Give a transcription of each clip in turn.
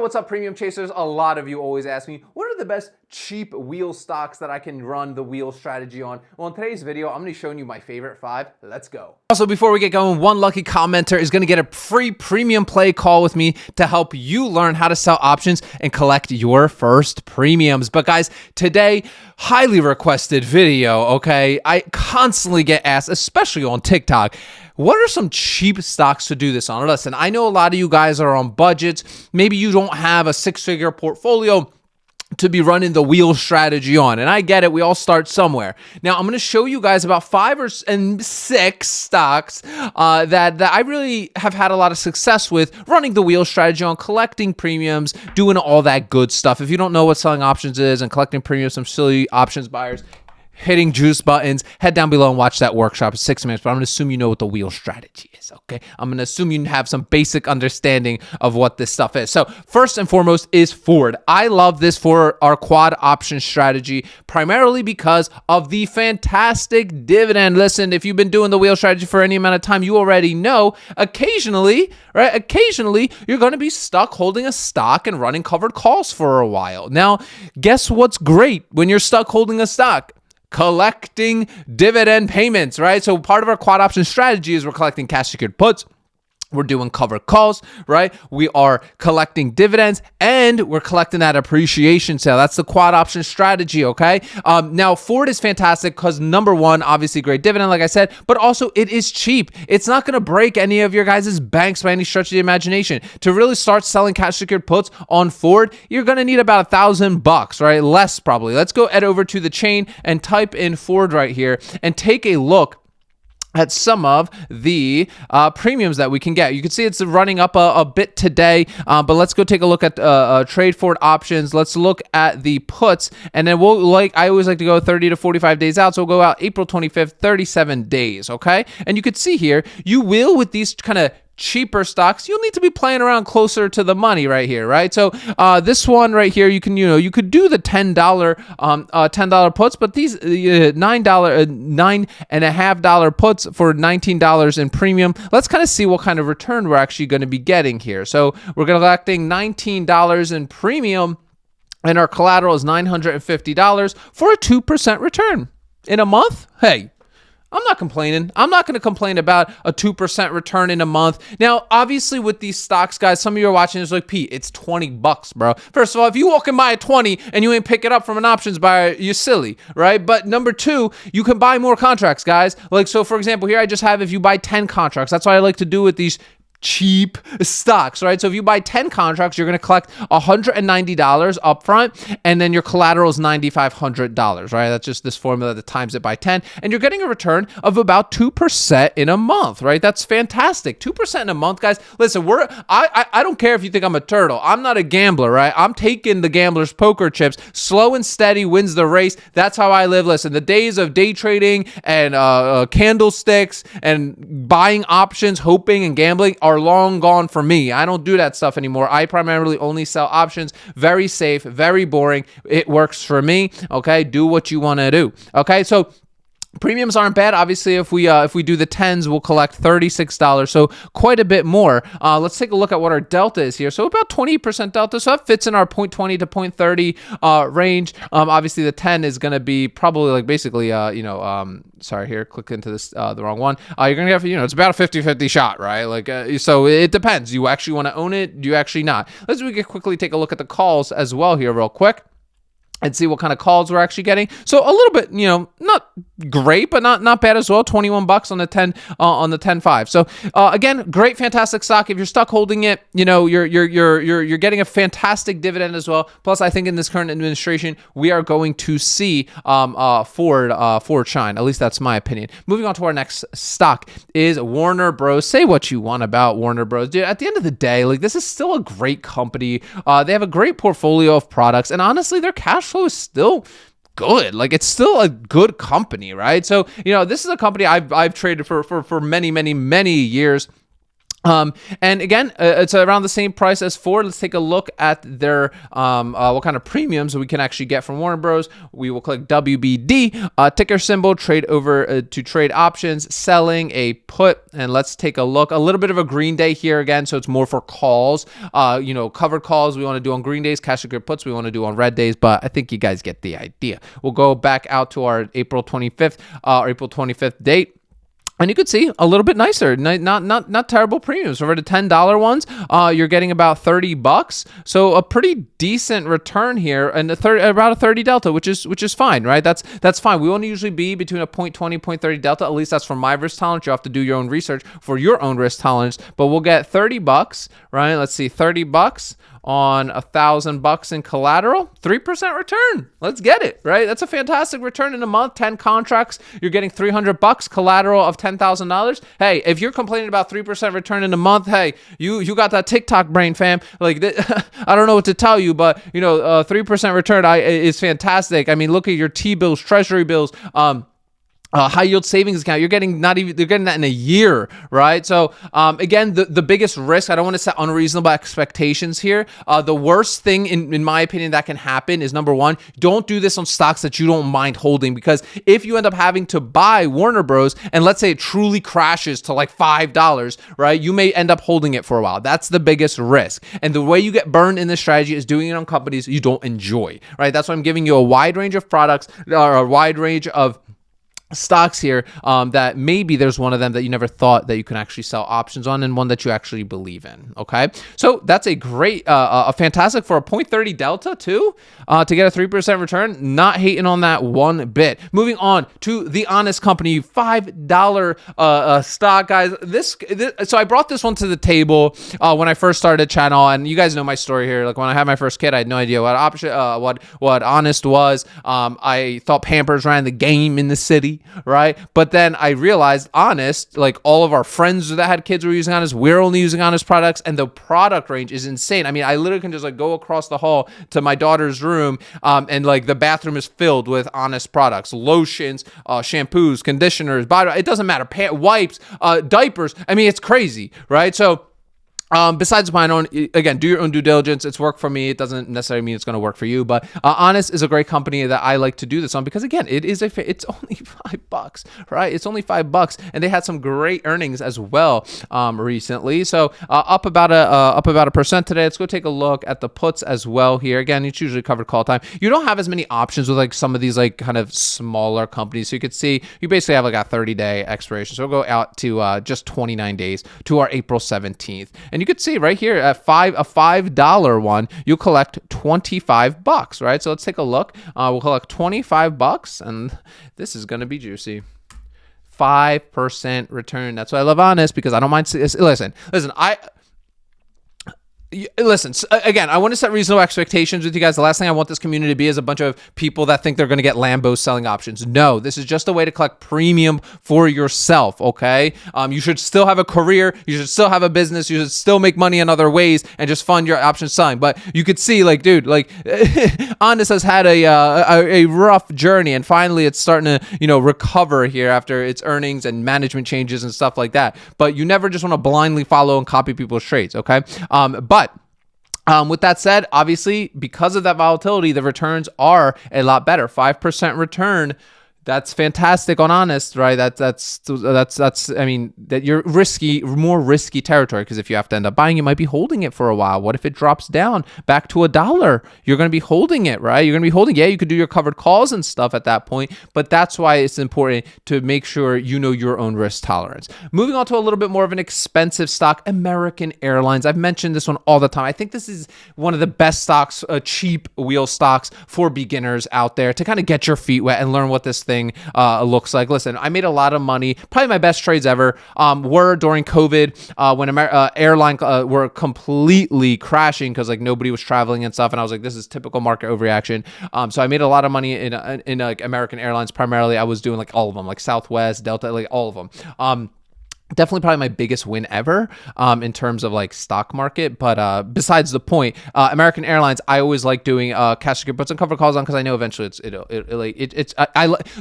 what's up, Premium Chasers? A lot of you always ask me, what are the best cheap wheel stocks that I can run the wheel strategy on? Well, in today's video, I'm gonna be showing you my favorite 5. Let's go. Also, before we get going, one lucky commenter is gonna get a free premium play call with me to help you learn how to sell options and collect your first premiums. But guys, today, highly requested video, okay? I constantly get asked, especially on TikTok, what are some cheap stocks to do this on? Listen, I know a lot of you guys are on budgets. Maybe you don't have a 6-figure portfolio to be running the wheel strategy on. And I get it. We all start somewhere. Now, I'm going to show you guys about 5 or 6 stocks that I really have had a lot of success with running the wheel strategy on, collecting premiums, doing all that good stuff. If you don't know what selling options is and collecting premiums from silly options buyers, hitting juice buttons, head down below and watch that workshop. It's 6 minutes, but I'm going to assume you know what the wheel strategy is, okay? I'm going to assume you have some basic understanding of what this stuff is. So first and foremost is Ford. I love this for our quad option strategy, primarily because of the fantastic dividend. Listen, if you've been doing the wheel strategy for any amount of time, you already know occasionally, right? Occasionally, you're going to be stuck holding a stock and running covered calls for a while. Now, guess what's great when you're stuck holding a stock? Collecting dividend payments, right? So part of our quad option strategy is we're collecting cash secured puts. We're doing covered calls, right? We are collecting dividends and we're collecting that appreciation sale. That's the quad option strategy, okay? Now, Ford is fantastic because number one, obviously great dividend, like I said, but also it is cheap. It's not going to break any of your guys' banks by any stretch of the imagination. To really start selling cash secured puts on Ford, you're going to need about $1,000, right? Less probably. Let's go head over to the chain and type in Ford right here and take a look at some of the premiums that we can get. You can see it's running up a bit today, but let's go take a look at trade Ford options. Let's look at the puts, and then I always like to go 30 to 45 days out, so we'll go out April 25th, 37 days, okay? And you can see here, you will, with these kind of cheaper stocks, you'll need to be playing around closer to the money right here, right? So this one right here, you could do the $10 puts, but these $9.5 puts for $19 in premium. Let's kind of see what kind of return we're actually going to be getting here. So we're collecting $19 in premium, and our collateral is $950 for a 2% return in a month. Hey, I'm not complaining. I'm not going to complain about a 2% return in a month. Now, obviously with these stocks, guys, some of you are watching this like, Pete, it's $20, bro. First of all, if you walk in by at 20 and you ain't pick it up from an options buyer, you're silly, right? But number two, you can buy more contracts, guys. Like, so for example, here I just have, if you buy 10 contracts, that's what I like to do with these cheap stocks, right? So if you buy 10 contracts, you're going to collect $190 upfront, and then your collateral is $9,500, right? That's just this formula that times it by 10, and you're getting a return of about 2% in a month, right? That's fantastic. 2% in a month, guys. Listen, I don't care if you think I'm a turtle. I'm not a gambler, right? I'm taking the gambler's poker chips. Slow and steady wins the race. That's how I live. Listen, the days of day trading and candlesticks and buying options, hoping and gambling are long gone for me. I don't do that stuff anymore. I primarily only sell options. Very safe, very boring. It works for me. Okay, do what you want to do. Okay, so premiums aren't bad. Obviously, if we do the 10s, we'll collect $36, so quite a bit more. Let's take a look at what our delta is here. So about 20% delta, so that fits in our 0.20 to 0.30 range. Obviously, the 10 is going to be probably like basically, sorry, here, click into this, the wrong one. You're going to have, it's about a 50-50 shot, right? Like, so it depends. Do you actually want to own it? Do you actually not? Let's quickly take a look at the calls as well here real quick and see what kind of calls we're actually getting. So a little bit, not great, but not bad as well. $21 on the 10 on the 10.5. So again, great, fantastic stock. If you're stuck holding it, you're getting a fantastic dividend as well. Plus, I think in this current administration, we are going to see Ford shine. At least that's my opinion. Moving on to our next stock is Warner Bros. Say what you want about Warner Bros. Dude, at the end of the day, like, this is still a great company. They have a great portfolio of products, and honestly, their cash flow is still good. Like, it's still a good company, right? So, this is a company I've traded for many, many, many years. And again, it's around the same price as Ford. Let's take a look at their what kind of premiums we can actually get from Warner Bros. We will click WBD, ticker symbol, trade over to trade options, selling a put. And let's take a look. A little bit of a green day here again, so it's more for calls. Covered calls we want to do on green days, cash secured puts we want to do on red days, but I think you guys get the idea. We'll go back out to our April 25th date. And you could see a little bit nicer, not terrible premiums. For the $10 ones, you're getting about $30, so a pretty decent return here, and about a 30 delta, which is fine, right? That's fine. We want to usually be between a 0.20, 0.30 delta. At least that's for my risk tolerance. You have to do your own research for your own risk tolerance, but we'll get $30, right? Let's see, $30 on $1,000 in collateral, 3% return. Let's get it, right? That's a fantastic return in a month. 10 contracts, you're getting $300 collateral of $10,000. Hey, if you're complaining about 3% return in a month, hey, you got that TikTok brain, fam. Like, I don't know what to tell you, but 3% return is fantastic. I mean, look at your T-bills, treasury bills, high yield savings account. You're getting that in a year, right? So again, the biggest risk, I don't want to set unreasonable expectations here. The worst thing in my opinion that can happen is, number one, don't do this on stocks that you don't mind holding, because if you end up having to buy Warner Bros. And let's say it truly crashes to like $5, right? You may end up holding it for a while. That's the biggest risk. And the way you get burned in this strategy is doing it on companies you don't enjoy, right? That's why I'm giving you a wide range of products, or a wide range of stocks here, that maybe there's one of them that you never thought that you can actually sell options on, and one that you actually believe in. Okay, so that's a great, a fantastic for a 0.30 delta too, to get a 3% return. Not hating on that one bit. Moving on to the Honest Company, $5 stock, guys. So I brought this one to the table when I first started the channel, and you guys know my story here. Like, when I had my first kid, I had no idea what Honest was. I thought Pampers ran the game in the city, right? But then I realized Honest, like all of our friends that had kids were using Honest, we're only using Honest products, and the product range is insane. I mean, I literally can just like go across the hall to my daughter's room, and like the bathroom is filled with Honest products, lotions, shampoos, conditioners, body, it doesn't matter, wipes, diapers. I mean, it's crazy, right? So besides my own, again, do your own due diligence. It's worked for me. It doesn't necessarily mean it's going to work for you, but Honest is a great company that I like to do this on, because again, it's only $5, right? It's only $5, and they had some great earnings as well recently. So up about a percent today. Let's go take a look at the puts as well here. Again, it's usually covered call time. You don't have as many options with like some of these like kind of smaller companies. So you could see you basically have like a 30-day expiration. So we'll go out to just 29 days to our April 17th, and you could see right here at a $5 one, you collect $25, right? So let's take a look. We'll collect $25, and this is going to be juicy. 5% return. That's why I love Honest, because I don't mind. Listen. Listen, again, I want to set reasonable expectations with you guys. The last thing I want this community to be is a bunch of people that think they're going to get Lambos selling options. No, this is just a way to collect premium for yourself, okay? You should still have a career. You should still have a business. You should still make money in other ways and just fund your option selling. But you could see, like, dude, like, Honest has had a rough journey, and finally it's starting to, recover here after its earnings and management changes and stuff like that. But you never just want to blindly follow and copy people's trades, okay? With that said, obviously, because of that volatility, the returns are a lot better. 5% return. That's fantastic on Honest, right? That's I mean, that you're more risky territory, because if you have to end up buying, you might be holding it for a while. What if it drops down back to $1? You're going to be holding it, right? You're going to be holding. Yeah, you could do your covered calls and stuff at that point, but that's why it's important to make sure you know your own risk tolerance. Moving on to a little bit more of an expensive stock, American Airlines. I've mentioned this one all the time. I think this is one of the best stocks, cheap wheel stocks for beginners out there to kind of get your feet wet and learn what this thing looks like. Listen, I made a lot of money. Probably my best trades ever were during COVID, when airline were completely crashing because like nobody was traveling and stuff. And I was like, this is typical market overreaction. So I made a lot of money in like American Airlines. Primarily, I was doing like all of them, like Southwest, Delta, like all of them. definitely probably my biggest win ever in terms of like stock market. But besides the point, American Airlines, I always like doing cash secure puts and cover calls on because I know eventually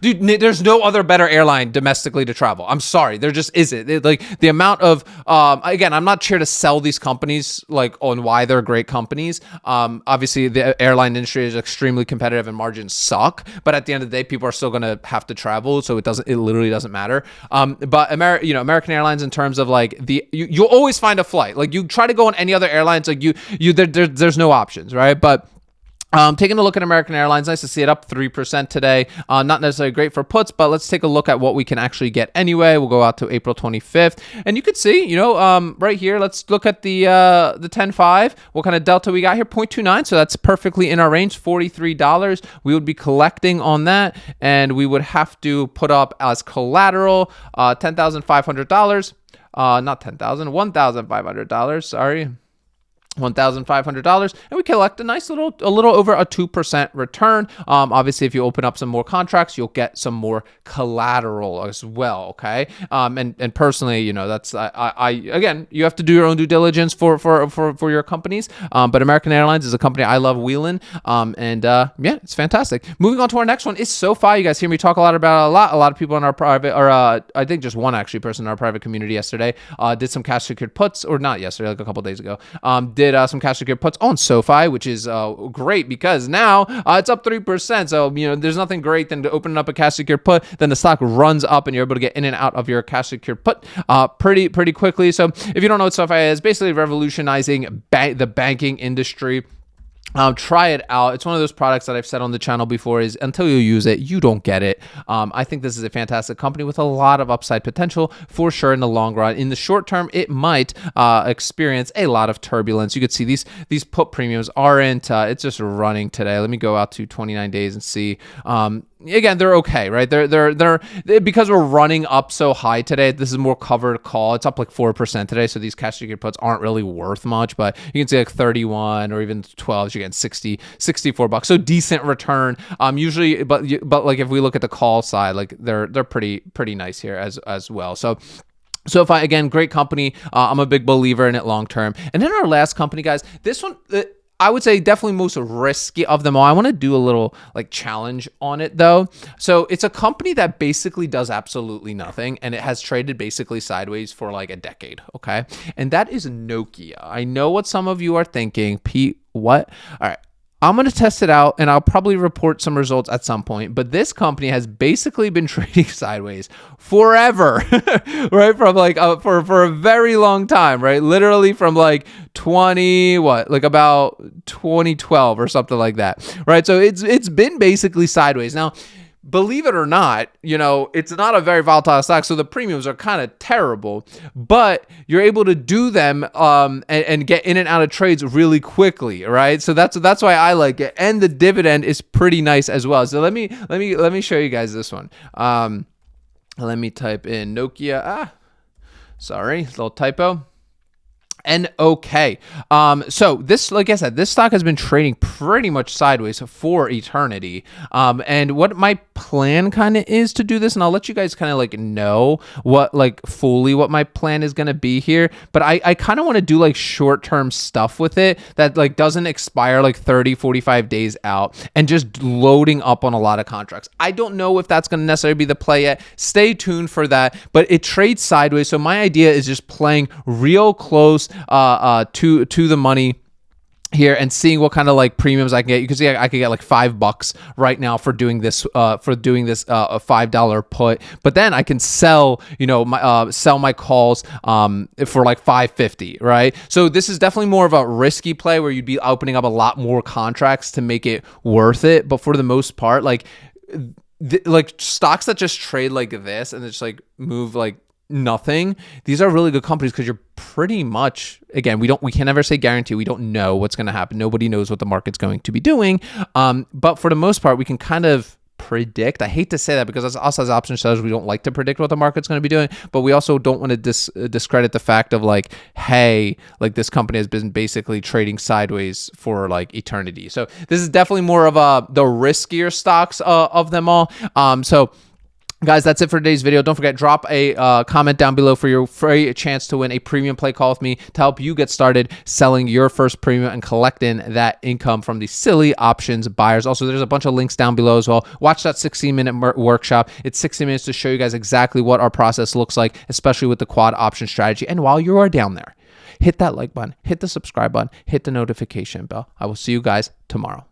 dude, there's no other better airline domestically to travel. I'm sorry, there just isn't. Like the amount of again, I'm not here to sell these companies like on why they're great companies. Obviously the airline industry is extremely competitive and margins suck, but at the end of the day, people are still going to have to travel, so it literally doesn't matter. But American Airlines, in terms of like you'll always find a flight. Like you try to go on any other airlines, like there's no options, right? But taking a look at American Airlines, nice to see it up 3% today. Not necessarily great for puts, but let's take a look at what we can actually get anyway. We'll go out to April 25th, and you can see, right here, let's look at the 10.5. What kind of delta we got here? 0.29, so that's perfectly in our range, $43. We would be collecting on that, and we would have to put up as collateral $10,500. Not $10,000, $1,500, sorry. $1,500, and we collect a little over a 2% return. Obviously, if you open up some more contracts, you'll get some more collateral as well. Okay, and personally, that's again, you have to do your own due diligence for your companies. But American Airlines is a company I love wheeling. Yeah, it's fantastic. Moving on to our next one is SoFi. You guys hear me talk a lot about it a lot of people in our private, or I think just one actually person in our private community yesterday did some cash secured puts, or not yesterday, like a couple days ago. Did some cash secured puts on SoFi, which is great because now it's up 3%. So, there's nothing great than to open up a cash secured put, then the stock runs up and you're able to get in and out of your cash secured put pretty quickly. So if you don't know what SoFi is, basically revolutionizing the banking industry. Try it out. It's one of those products that I've said on the channel before is until you use it, you don't get it. I think this is a fantastic company with a lot of upside potential for sure in the long run. In the short term, it might experience a lot of turbulence. You could see these put premiums aren't, it's just running today. Let me go out to 29 days and see. Again, they're okay, right? They're because we're running up so high today. This is more covered call. It's up like 4% today, so these cash secured puts aren't really worth much. But you can see like 31 or even 12, you're getting 60, $64. So decent return. Usually, but like if we look at the call side, like they're pretty nice here as well. So SoFi, again, great company. I'm a big believer in it long term. And then our last company, guys, this one. I would say definitely most risky of them all. I want to do a little like challenge on it though. So it's a company that basically does absolutely nothing, and it has traded basically sideways for like a decade. Okay. And that is Nokia. I know what some of you are thinking, Pete, what? All right. I'm going to test it out, and I'll probably report some results at some point. But this company has basically been trading sideways forever, right? From like for a very long time, right? Literally from like about 2012 or something like that, right? So it's been basically sideways. Now, believe it or not, it's not a very volatile stock, so the premiums are kind of terrible, but you're able to do them and get in and out of trades really quickly, right? So that's why I like it, and the dividend is pretty nice as well. So let me show you guys this one. Let me type in Nokia. Sorry, little typo. And okay. So this, like I said, this stock has been trading pretty much sideways for eternity. And what my plan kind of is to do this, and I'll let you guys kind of like know what my plan is going to be here. But I kind of want to do like short-term stuff with it that like doesn't expire like 30, 45 days out, and just loading up on a lot of contracts. I don't know if that's going to necessarily be the play yet. Stay tuned for that, but it trades sideways. So my idea is just playing real close to the money here and seeing what kind of like premiums I can get. You can see I could get like $5 right now for doing this a $5 put, but then I can sell my calls for like $5.50, right? So this is definitely more of a risky play where you'd be opening up a lot more contracts to make it worth it. But for the most part, like stocks that just trade like this and just like move like nothing, these are really good companies because you're pretty much, again, we can never say guarantee. We don't know what's going to happen. Nobody knows what the market's going to be doing. But for the most part, we can kind of predict. I hate to say that because us as option sellers, we don't like to predict what the market's going to be doing, but we also don't want to discredit the fact of like, hey, like this company has been basically trading sideways for like eternity. So this is definitely more of the riskier stocks of them all. So Guys, that's it for today's video. Don't forget, drop a comment down below for your free chance to win a premium play call with me to help you get started selling your first premium and collecting that income from the silly options buyers. Also, there's a bunch of links down below as well. Watch that 16-minute workshop. It's 60 minutes to show you guys exactly what our process looks like, especially with the quad option strategy. And while you are down there, hit that like button, hit the subscribe button, hit the notification bell. I will see you guys tomorrow.